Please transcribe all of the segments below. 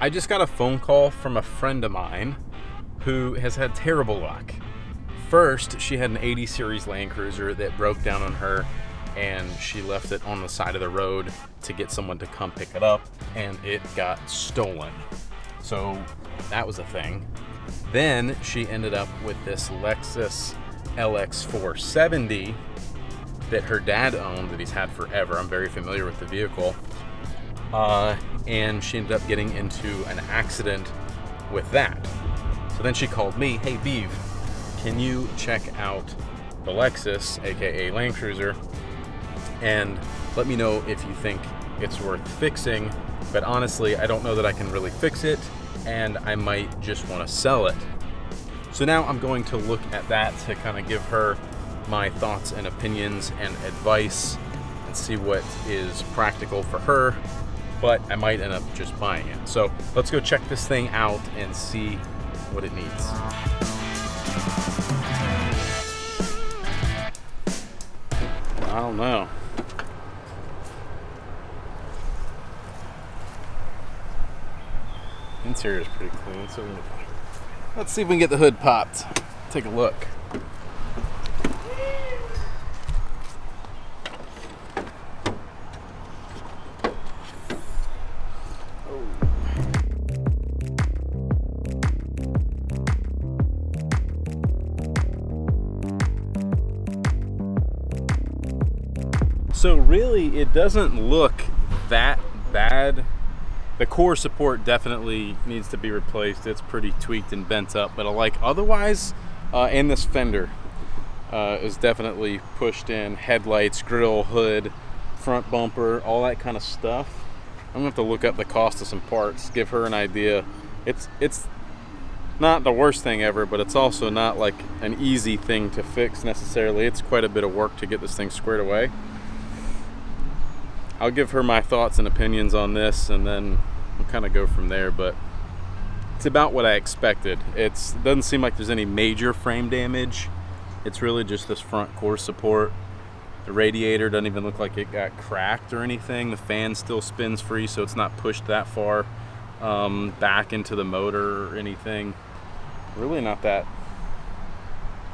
I just got a phone call from a friend of mine who has had terrible luck. First, she had an 80 series Land Cruiser that broke down on her, and she left it on the side of the road to get someone to come pick it up, and it got stolen. So that was a thing. Then she ended up with this Lexus LX470 that her dad owned, that he's had forever. I'm very familiar with the vehicle. And she ended up getting into an accident with that. So then she called me, hey Beav, can you check out the Lexus, aka Land Cruiser, and let me know if you think it's worth fixing. But honestly, I don't know that I can really fix it, and I might just want to sell it. So now I'm going to look at that to kind of give her my thoughts and opinions and advice and see what is practical for her, but I might end up just buying it. So let's go check this thing out and see what it needs. I don't know. Interior is pretty clean, so let's see if we can get the hood popped. Take a look. So really, it doesn't look that bad. The core support definitely needs to be replaced. It's pretty tweaked and bent up, but otherwise, and this fender is definitely pushed in. Headlights, grill, hood, front bumper, all that kind of stuff. I'm gonna have to look up the cost of some parts, give her an idea. It's not the worst thing ever, but it's also not like an easy thing to fix necessarily. It's quite a bit of work to get this thing squared away. I'll give her my thoughts and opinions on this, and then we'll kind of go from there, but it's about what I expected. It doesn't seem like there's any major frame damage. It's really just this front core support. The radiator doesn't even look like it got cracked or anything. The fan still spins free, so it's not pushed that far back into the motor or anything. Really not that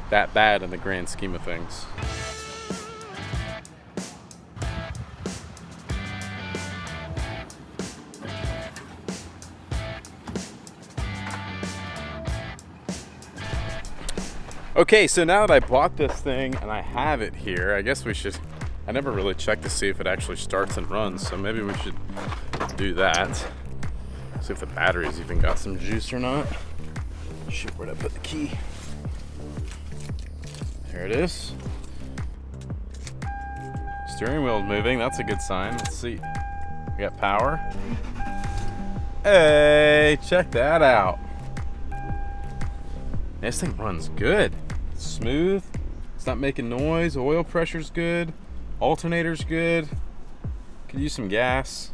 bad in the grand scheme of things. Okay, so now that I bought this thing and I have it here, I guess I never really checked to see if it actually starts and runs, so maybe we should do that. See if the battery's even got some juice or not. Shoot, where'd I put the key? There it is. Steering wheel's moving, that's a good sign. Let's see. We got power. Hey, check that out. This thing runs good. It's smooth. It's not making noise. Oil pressure's good. Alternator's good. Could use some gas.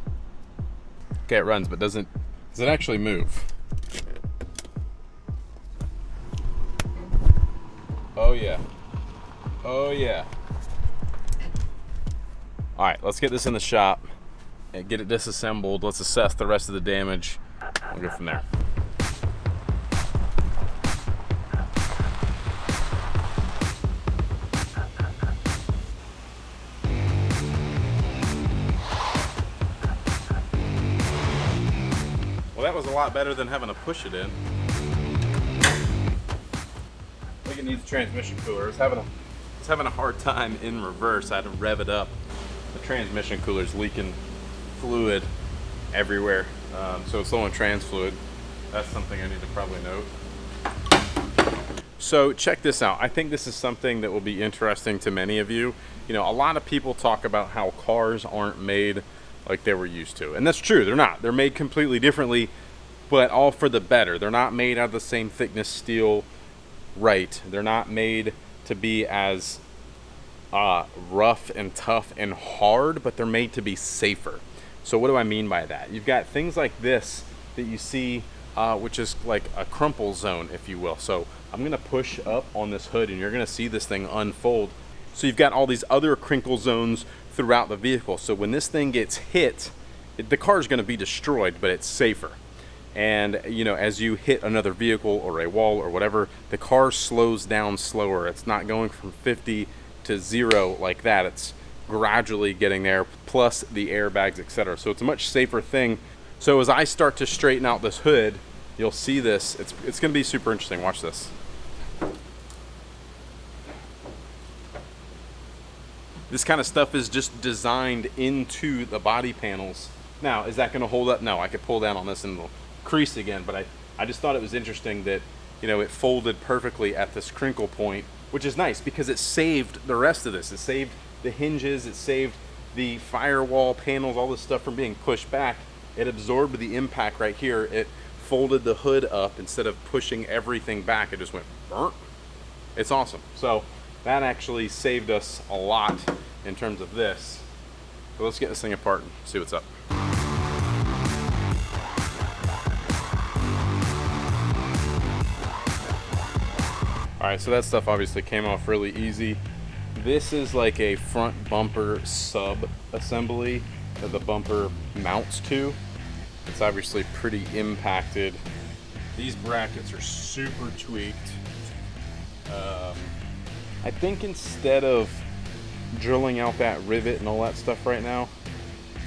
Okay, it runs, but does it actually move? Oh yeah. Oh yeah. All right, let's get this in the shop and get it disassembled. Let's assess the rest of the damage. We'll go from there. Well, that was a lot better than having to push it in. I think it needs a transmission cooler. It's having a hard time in reverse. I had to rev it up. The transmission cooler's leaking fluid everywhere. So it's low in trans fluid. That's something I need to probably note. So check this out. I think this is something that will be interesting to many of you. You know, a lot of people talk about how cars aren't made like they were used to. And that's true, they're not. They're made completely differently, but all for the better. They're not made out of the same thickness steel, right? They're not made to be as rough and tough and hard, but they're made to be safer. So what do I mean by that? You've got things like this that you see, which is like a crumple zone, if you will. So I'm gonna push up on this hood and you're gonna see this thing unfold. So you've got all these other crinkle zones throughout the vehicle. So when this thing gets hit, the car is gonna be destroyed, but it's safer. And you know, as you hit another vehicle or a wall or whatever, the car slows down slower. It's not going from 50 to 0 like that. It's gradually getting there, plus the airbags, etc. So it's a much safer thing. So as I start to straighten out this hood, you'll see this. It's going to be super interesting. Watch this. This kind of stuff is just designed into the body panels. Now, is that going to hold up? No, I could pull down on this and it'll crease again, but I just thought it was interesting that, you know, it folded perfectly at this crinkle point, which is nice because it saved the rest of this. It saved the hinges, it saved the firewall panels, all this stuff from being pushed back. It absorbed the impact right here. It folded the hood up instead of pushing everything back. It just went burnt. It's awesome. So that actually saved us a lot in terms of this. So let's get this thing apart and see what's up. All right, so that stuff obviously came off really easy. This is like a front bumper sub assembly that the bumper mounts to. It's obviously pretty impacted. These brackets are super tweaked. I think instead of drilling out that rivet and all that stuff right now,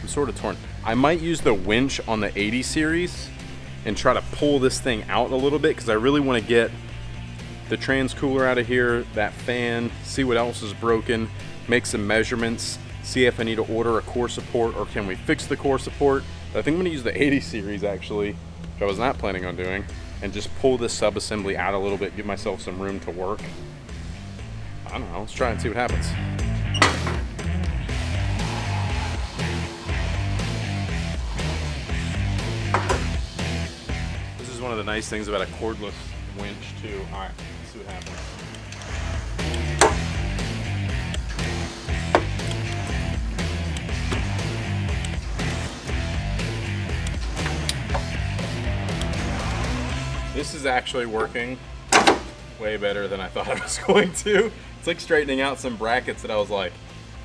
I'm sort of torn. I might use the winch on the 80 series and try to pull this thing out a little bit, because I really want to get the trans cooler out of here, that fan, see what else is broken, make some measurements, see if I need to order a core support or can we fix the core support. But I think I'm going to use the 80 series actually, which I was not planning on doing, and just pull this sub-assembly out a little bit, give myself some room to work. I don't know, let's try and see what happens. This is one of the nice things about a cordless winch too. All right, let's see what happens. This is actually working way better than I thought I was going to. It's like straightening out some brackets that I was like,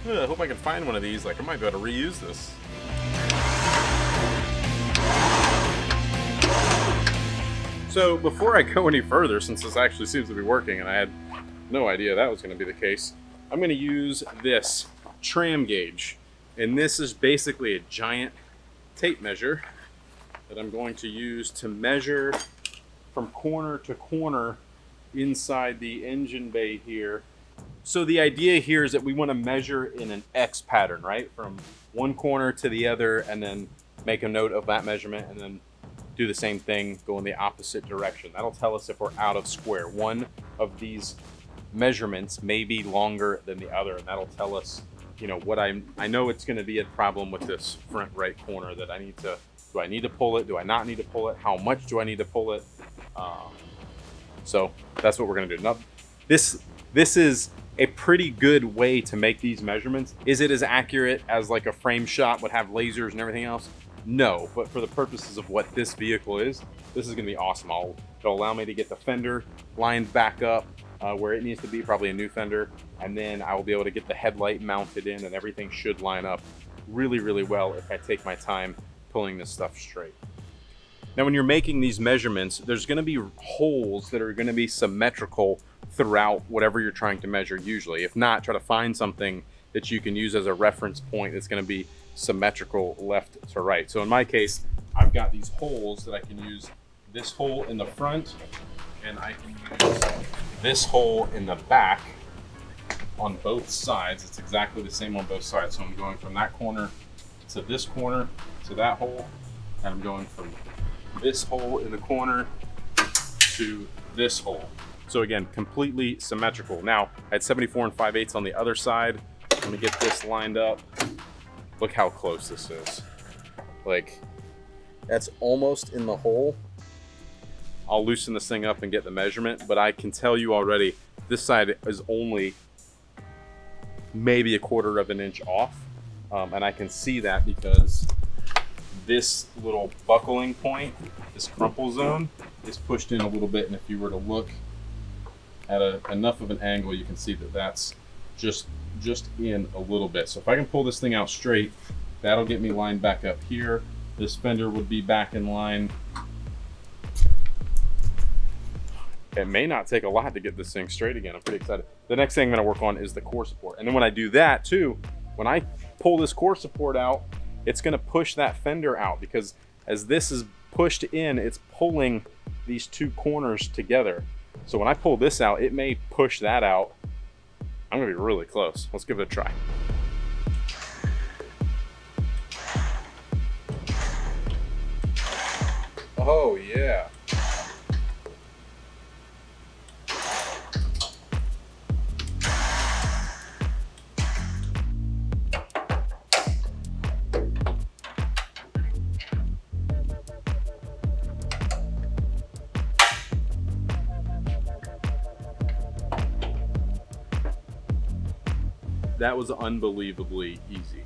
I hope I can find one of these. Like, I might be able to reuse this. So before I go any further, since this actually seems to be working and I had no idea that was going to be the case, I'm going to use this tram gauge. And this is basically a giant tape measure that I'm going to use to measure from corner to corner inside the engine bay here. So the idea here is that we want to measure in an X pattern, right? From one corner to the other, and then make a note of that measurement, and then do the same thing, go in the opposite direction. That'll tell us if we're out of square. One of these measurements may be longer than the other, and that'll tell us, you know, what I know it's going to be a problem with this front right corner that I need to, do I need to pull it? Do I not need to pull it? How much do I need to pull it? So that's what we're going to do. Now, this is a pretty good way to make these measurements. Is it as accurate as like a frame shot would have lasers and everything else? No, but for the purposes of what this vehicle is, this is going to be awesome. It'll allow me to get the fender lined back up where it needs to be, probably a new fender, and then I will be able to get the headlight mounted in, and everything should line up really, really well if I take my time pulling this stuff straight. Now, when you're making these measurements, there's going to be holes that are going to be symmetrical throughout whatever you're trying to measure usually. If not, try to find something that you can use as a reference point that's going to be symmetrical left to right. So in my case, I've got these holes that I can use, this hole in the front, and I can use this hole in the back on both sides. It's exactly the same on both sides. So I'm going from that corner to this corner to that hole, and I'm going from this hole in the corner to this hole. So again, completely symmetrical. Now, I had 74 5/8 on the other side. Let me get this lined up. Look how close this is. Like, that's almost in the hole. I'll loosen this thing up and get the measurement, but I can tell you already, this side is only maybe 1/4 of an inch off. And I can see that because this little buckling point, this crumple zone, is pushed in a little bit. And if you were to look at enough of an angle, you can see that that's just in a little bit. So if I can pull this thing out straight, that'll get me lined back up here. This fender would be back in line It may not take a lot to get this thing straight again. I'm pretty excited. The next thing I'm gonna work on is the core support. And then when I do that too, when I pull this core support out, it's gonna push that fender out, because as this is pushed in, it's pulling these two corners together. So when I pull this out, it may push that out. I'm gonna be really close. Let's give it a try. Oh yeah. That was unbelievably easy.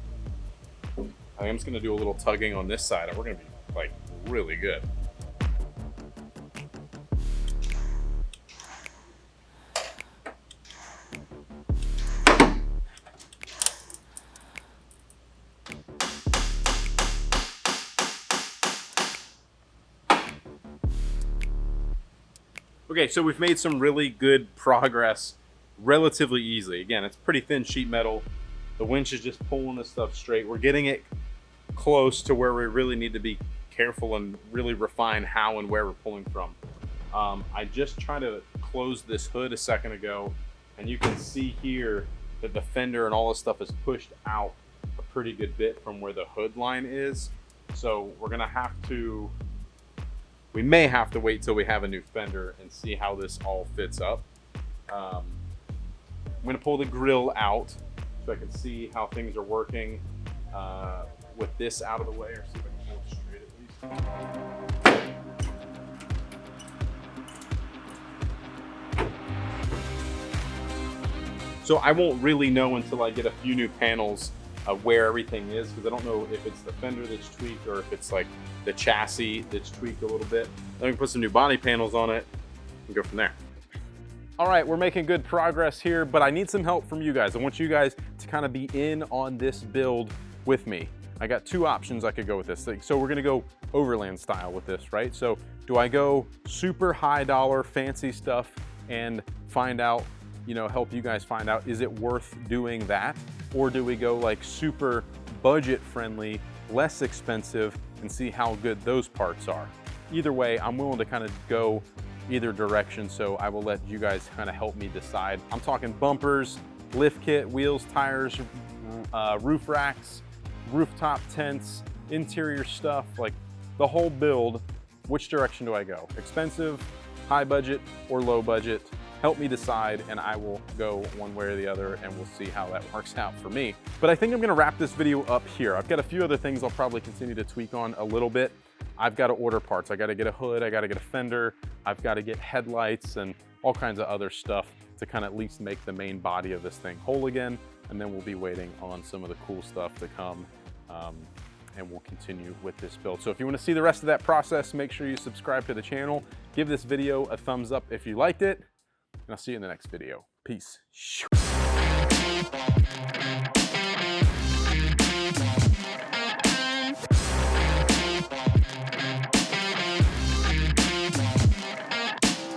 I think I'm just gonna do a little tugging on this side and we're gonna be like really good. Okay, so we've made some really good progress relatively easily. Again, it's pretty thin sheet metal. The winch is just pulling this stuff straight. We're getting it close to where we really need to be careful and really refine how and where we're pulling from. I just tried to close this hood a second ago, and you can see here that the fender and all this stuff is pushed out a pretty good bit from where the hood line is. So we're gonna have to, we may have to wait till we have a new fender and see how this all fits up. I'm gonna pull the grill out so I can see how things are working with this out of the way, or see if I can pull it straight at least. So I won't really know until I get a few new panels of where everything is, because I don't know if it's the fender that's tweaked or if it's like the chassis that's tweaked a little bit. Then we can put some new body panels on it and go from there. All right, we're making good progress here, but I need some help from you guys. I want you guys to kind of be in on this build with me. I got two options I could go with this thing. So we're gonna go Overland style with this, right? So do I go super high dollar fancy stuff and find out, you know, help you guys find out, is it worth doing that? Or do we go like super budget friendly, less expensive, and see how good those parts are? Either way, I'm willing to kind of go either direction, so I will let you guys kind of help me decide. I'm talking bumpers, lift kit, wheels, tires, roof racks, rooftop tents, interior stuff, like the whole build. Which direction do I go? Expensive, high budget, or low budget? Help me decide, and I will go one way or the other, and we'll see how that works out for me. But I think I'm gonna wrap this video up here. I've got a few other things I'll probably continue to tweak on a little bit. I've got to order parts. I got to get a hood, I got to get a fender, I've got to get headlights and all kinds of other stuff to kind of at least make the main body of this thing whole again. And then we'll be waiting on some of the cool stuff to come, and we'll continue with this build. So if you want to see the rest of that process, make sure you subscribe to the channel. Give this video a thumbs up if you liked it, and I'll see you in the next video. Peace.